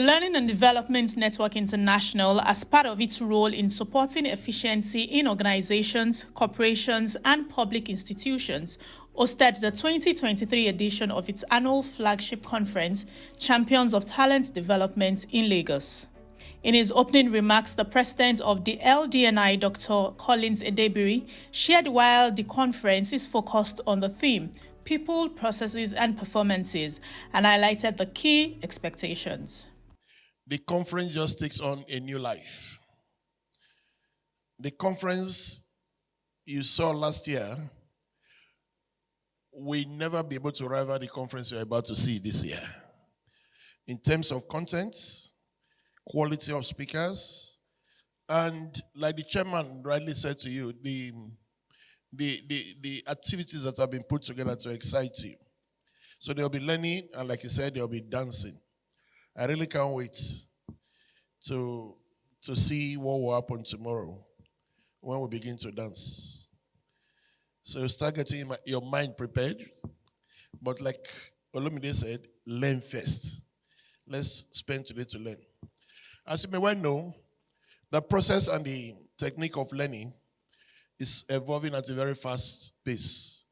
Learning and Development Network International, as part of its role in supporting efficiency in organizations, corporations, and public institutions, hosted the 2023 edition of its annual flagship conference, Champions of Talent Development, in Lagos. In his opening remarks, the president of the LDNI, Dr. Collins Edebiri, shared while the conference is focused on the theme, people, processes, and performances, and highlighted the key expectations. The conference just takes on a new life. The conference you saw last year will never be able to rival the conference you're about to see this year. In terms of content, quality of speakers, and like the chairman rightly said to you, the activities that have been put together to excite you. So there'll be learning, and like you said, there'll be dancing. I really can't wait to see what will happen tomorrow when we begin to dance. So start getting your mind prepared. But like Olumide said, learn first. Let's spend today to learn. As you may well know, the process and the technique of learning is evolving at a very fast pace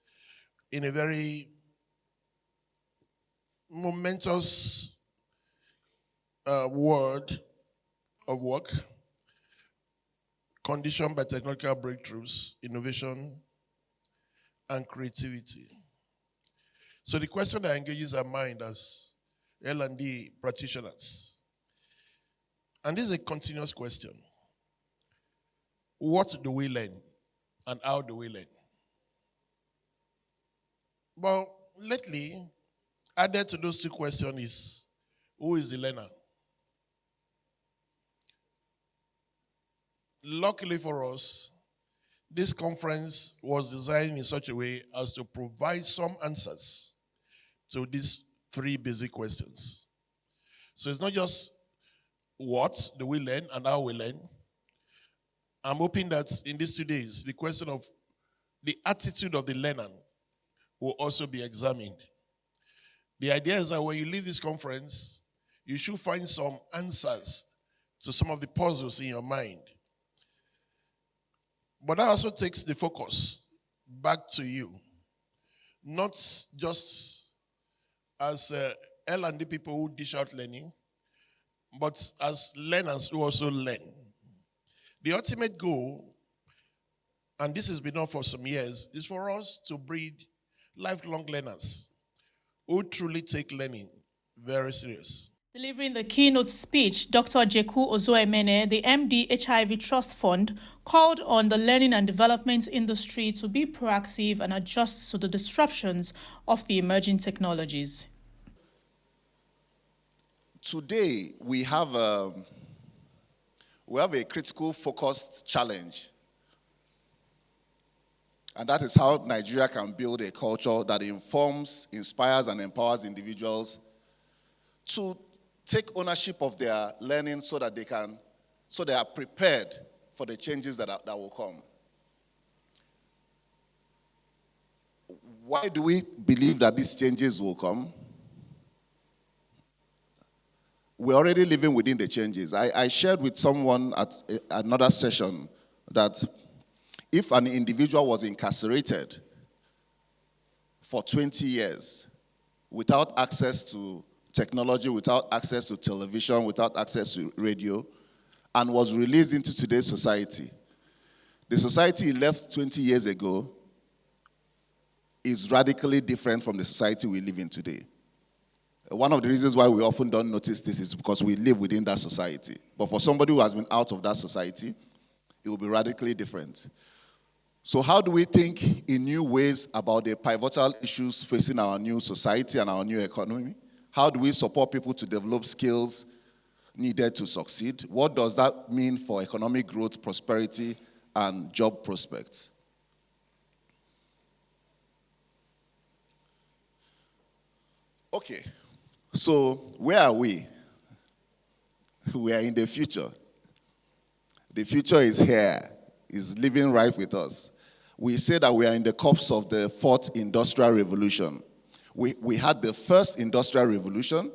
in a very momentous world of work, conditioned by technological breakthroughs, innovation, and creativity. So the question that engages our mind as L&D practitioners, and this is a continuous question: what do we learn, and how do we learn? Well, lately, added to those two questions is, who is the learner? Luckily for us, this conference was designed in such a way as to provide some answers to these three basic questions. So it's not just what do we learn and how we learn. I'm hoping that in these 2 days, the question of the attitude of the learner will also be examined. The idea is that when you leave this conference, you should find some answers to some of the puzzles in your mind. But that also takes the focus back to you, not just as L&D people who dish out learning, but as learners who also learn. The ultimate goal, and this has been on for some years, is for us to breed lifelong learners who truly take learning very serious. Delivering the keynote speech, Dr. Jeku Ozoemene, the MD HIV Trust Fund, called on the learning and development industry to be proactive and adjust to the disruptions of the emerging technologies. Today, we have a critical focused challenge. And that is how Nigeria can build a culture that informs, inspires, and empowers individuals to take ownership of their learning so that they are prepared for the changes that will come. Why do we believe that these changes will come? We're already living within the changes. I shared with someone at another session that if an individual was incarcerated for 20 years without access to technology, without access to television, without access to radio, and was released into today's society, the society he left 20 years ago is radically different from the society we live in today. One of the reasons why we often don't notice this is because we live within that society. But for somebody who has been out of that society, it will be radically different. So how do we think in new ways about the pivotal issues facing our new society and our new economy? How do we support people to develop skills needed to succeed? What does that mean for economic growth, prosperity, and job prospects? Okay, so where are we? We are in the future. The future is here, is living right with us. We say that we are in the cusp of the fourth industrial revolution. We had the first industrial revolution,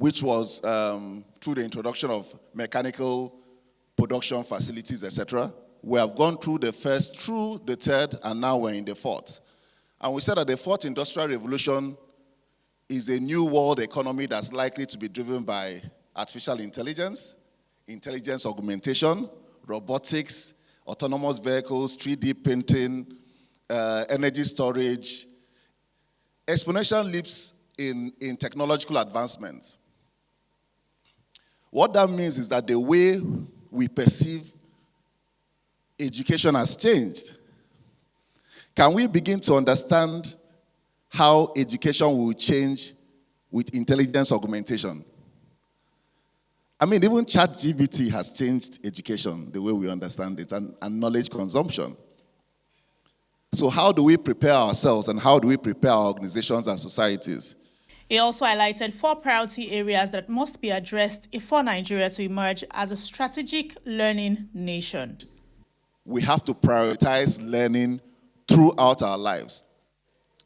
which was through the introduction of mechanical production facilities, etc. We have gone through the first, through the third, and now we're in the fourth. And we said that the fourth industrial revolution is a new world economy that's likely to be driven by artificial intelligence, intelligence augmentation, robotics, autonomous vehicles, 3D printing, energy storage, exponential leaps in technological advancement. What that means is that the way we perceive education has changed. Can we begin to understand how education will change with intelligence augmentation? I mean, even ChatGPT has changed education, the way we understand it, and knowledge consumption. So how do we prepare ourselves and how do we prepare our organizations and societies? He also highlighted 4 priority areas that must be addressed for Nigeria to emerge as a strategic learning nation. We have to prioritize learning throughout our lives.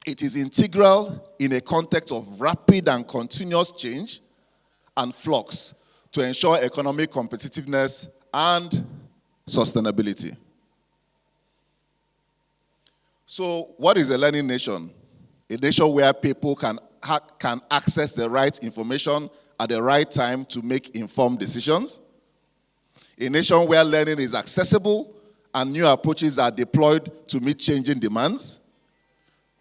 It is integral in a context of rapid and continuous change and flux to ensure economic competitiveness and sustainability. So, what is a learning nation? A nation where people can access the right information at the right time to make informed decisions. A nation where learning is accessible and new approaches are deployed to meet changing demands.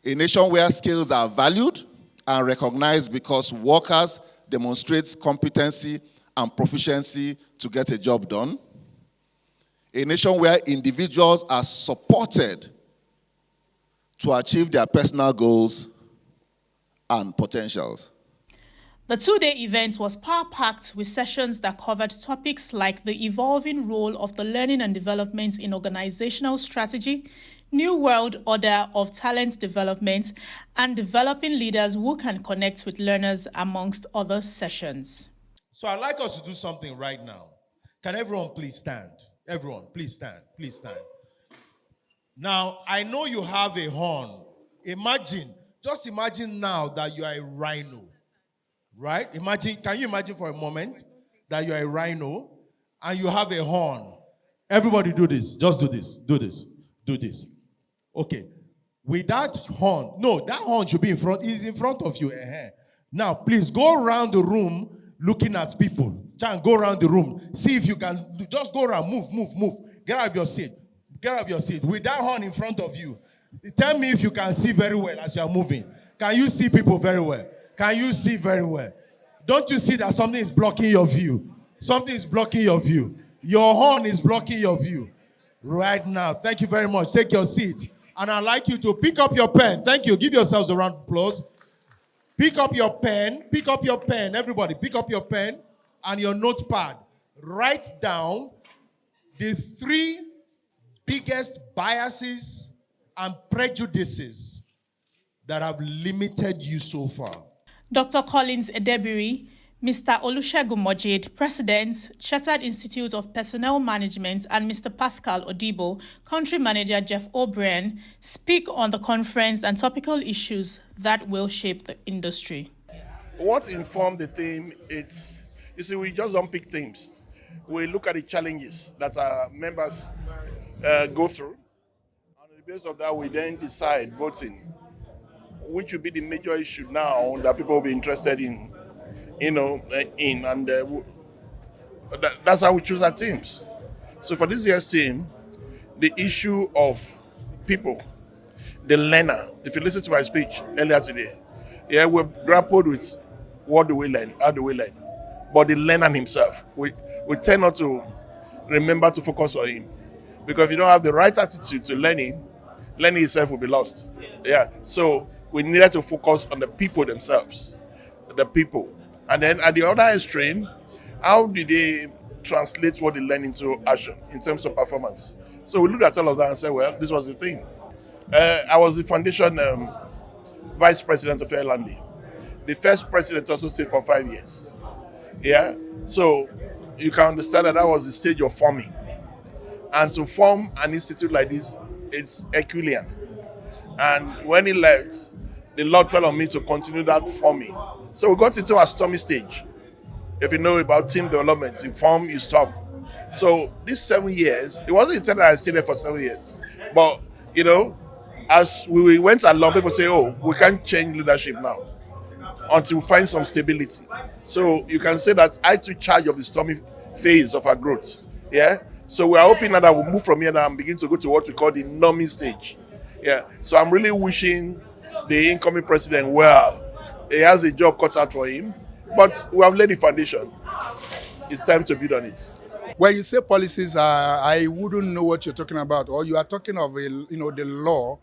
A nation where skills are valued and recognized because workers demonstrate competency and proficiency to get a job done. A nation where individuals are supported to achieve their personal goals and potentials. The 2-day event was power-packed with sessions that covered topics like the evolving role of the learning and development in organizational strategy, new world order of talent development, and developing leaders who can connect with learners, amongst other sessions. So I'd like us to do something right now. Can everyone please stand? Everyone, please stand. Please stand. Now, I know you have a horn. Just imagine now that you are a rhino. Right? Can you imagine for a moment that you are a rhino and you have a horn? Everybody do this. Just do this. Do this. Do this. Okay. With that horn, no, that horn should be in front. It's in front of you. Now, please go around the room looking at people. Try and go around the room. See if you can. Just go around. Move. Get out of your seat. Get out of your seat. With that horn in front of you, tell me if you can see very well as you are moving. Can you see people very well? Can you see very well? Don't you see that something is blocking your view? Something is blocking your view. Your horn is blocking your view right now. Thank you very much. Take your seat. And I'd like you to pick up your pen. Thank you. Give yourselves a round of applause. Pick up your pen. Pick up your pen. Everybody, pick up your pen and your notepad. Write down the 3 biggest biases and prejudices that have limited you so far. Dr. Collins Edebiri, Mr. Olusegun Mojid, President, Chartered Institute of Personnel Management, and Mr. Pascal Odibo, Country Manager Jeff O'Brien, speak on the conference and topical issues that will shape the industry. What informed the theme, we just don't pick themes. We look at the challenges that our members go through. And on the basis of that, we then decide, voting, which will be the major issue now that people will be interested in, and that's how we choose our teams. So for this year's team, the issue of people, the learner. If you listen to my speech earlier today, we grappled with what do we learn, how do we learn, but the learner himself, we tend not to remember to focus on him, because if you don't have the right attitude to learning itself will be lost. So we needed to focus on the people themselves, and then at the other extreme, how did they translate what they learn into action in terms of performance? So we looked at all of that and said, well, this was the thing. I was the foundation vice president of LDNI. The first president also stayed for 5 years. So you can understand that was the stage of forming. And to form an institute like this, it's Herculean. And when he left, the Lord fell on me to continue that forming. So we got into a stormy stage. If you know about team development, you form, you stop. So these 7 years, it wasn't intended that I stayed there for 7 years. But, as we went along, people say, oh, we can't change leadership now until we find some stability. So you can say that I took charge of the stormy phase of our growth. Yeah. So we are hoping that I will move from here now and begin to go to what we call the norming stage. Yeah. So I'm really wishing the incoming president well. He has a job cut out for him, but we have laid the foundation. It's time to build on it. When you say policies, I wouldn't know what you're talking about. Or you are talking of the law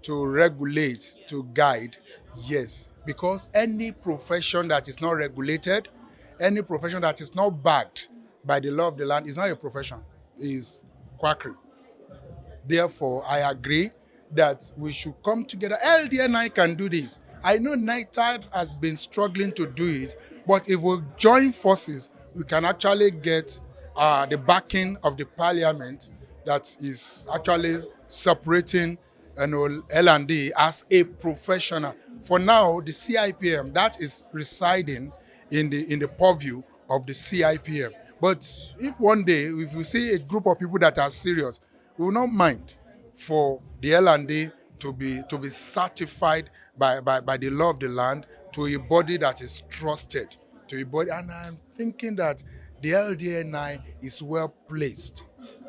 to regulate, to guide. Yes, because any profession that is not regulated, any profession that is not backed by the law of the land is not a profession. It's quackery. Therefore, I agree that we should come together. LDNI can do this. I know NITAD has been struggling to do it, but if we join forces, we can actually get the backing of the parliament that is actually separating L&D as a professional. For now, the CIPM, that is residing in the purview of the CIPM. But if one day, if we see a group of people that are serious, we will not mind for the L&D to be certified by the law of the land to a body that is trusted, to a body. And I'm thinking that the LDNI is well placed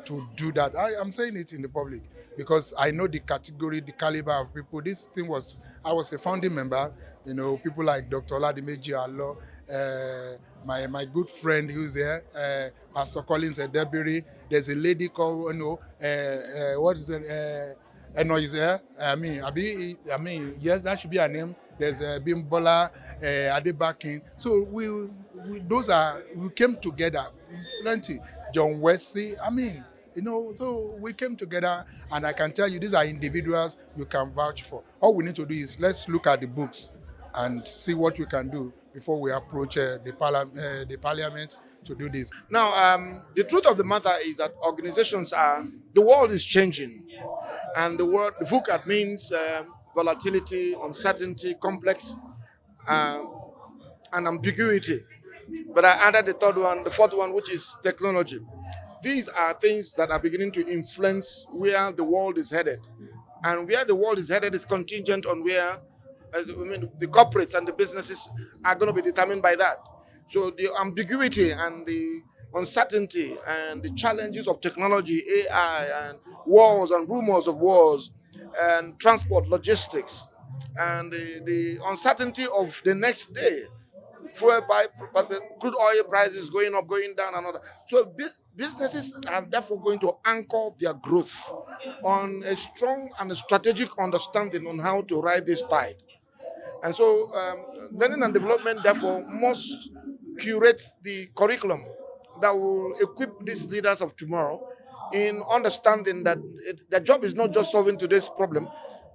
to do that. I'm saying it in the public because I know the category, the caliber of people. This thing I was a founding member, people like Dr. Olumide Ajomale, my good friend who's there, Pastor Collins Edebiri. There's a lady called, what is it? Is there. Yes, that should be her name. There's Bimbola, Adebakin. So we came together, plenty. John Wesley, so we came together, and I can tell you these are individuals you can vouch for. All we need to do is let's look at the books and see what we can do before we approach the parliament to do this. Now, the truth of the matter is that the world is changing. And the word VUCAT means volatility, uncertainty, complex, and ambiguity. But I added the fourth one, which is technology. These are things that are beginning to influence where the world is headed. And where the world is headed is contingent on where the corporates and the businesses are going to be determined by that. So the ambiguity and the uncertainty and the challenges of technology, AI, and wars and rumors of wars, and transport, logistics, and the uncertainty of the next day, fuel crude oil prices going up, going down, and all that. So businesses are therefore going to anchor their growth on a strong and a strategic understanding on how to ride this tide. And so learning and development, therefore, must curate the curriculum that will equip these leaders of tomorrow in understanding that their job is not just solving today's problem,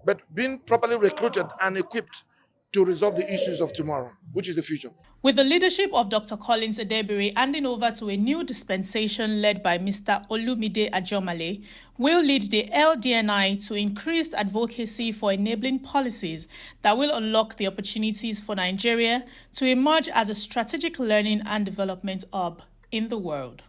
but being properly recruited and equipped to resolve the issues of tomorrow, which is the future. With the leadership of Dr. Collins Edebiri handing over to a new dispensation led by Mr. Olumide Ajomale, will lead the LDNI to increased advocacy for enabling policies that will unlock the opportunities for Nigeria to emerge as a strategic learning and development hub in the world.